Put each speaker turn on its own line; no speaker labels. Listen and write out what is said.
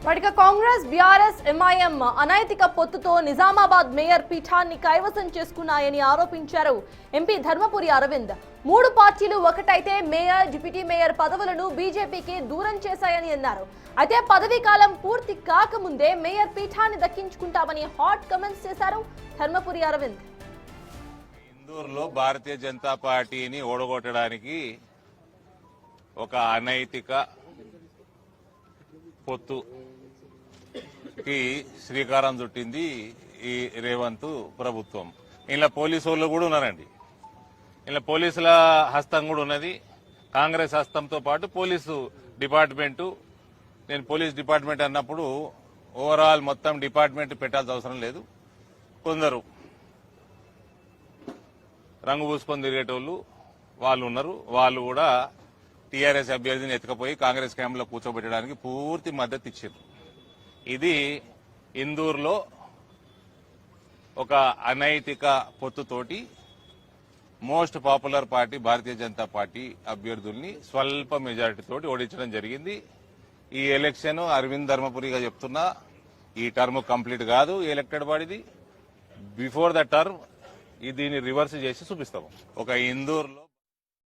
వాటిక Congress, BRS, MIM అనైతిక పొత్తుతో Nizamabad mayor పీఠాన్ని కైవసం చేసుకున్నాయని ఆరోపించారు ఎంపీ ధర్మపురి అరవింద్. 3 పార్టీలు ఒకటైతే మేయర్, డిప్యూటీ మేయర్ పదవులను బీజేపీకి దూరం చేశాయని అన్నారు. అయితే పదవీ కాలం పూర్తి కాకముందే మేయర్ పీఠాన్ని దక్కించుకుంటామని హాట్ కమెంట్స్ చేశారు ధర్మపురి అరవింద్.
ఇందూరులో భారతీయ జనతా పార్టీని ఓడగొట్టడానికి ఒక అనైతిక పొత్తుకి శ్రీకారం చుట్టింది ఈ రేవంత్ ప్రభుత్వం. ఇలా పోలీసు వాళ్ళు కూడా ఉన్నారండి. ఇలా పోలీసుల హస్తం కూడా ఉన్నది. కాంగ్రెస్ హస్తంతో పాటు పోలీసు డిపార్ట్మెంటు. నేను పోలీస్ డిపార్ట్మెంట్ అన్నప్పుడు ఓవరాల్ మొత్తం డిపార్ట్మెంట్ పెట్టాల్సిన అవసరం లేదు. కొందరు రంగు పూసుకొని తిరిగేటోళ్ళు వాళ్ళు ఉన్నారు. వాళ్ళు కూడా టీఆర్ఎస్ అభ్యర్థిని ఎత్తుకపోయి కాంగ్రెస్ క్యాంపులో కూర్చోబెట్టడానికి పూర్తి మద్దతు ఇచ్చారు. ఇది ఇందూరులో ఒక అనైతిక పొత్తుతోటి most popular party Bharatiya Janata party అభ్యర్థుల్ని స్వల్ప మెజారిటీతోటి ఓడించడం జరిగింది. ఈ ఎలక్షన్ అరవింద్ ధర్మపురిగా చెప్తున్నా, ఈ టర్మ్ కంప్లీట్ కాదు ఎలక్టెడ్ బాడీది. బిఫోర్ ద టర్మ్ దీన్ని రివర్స్ చేసి చూపిస్తాము. ఒక ఇందూరులో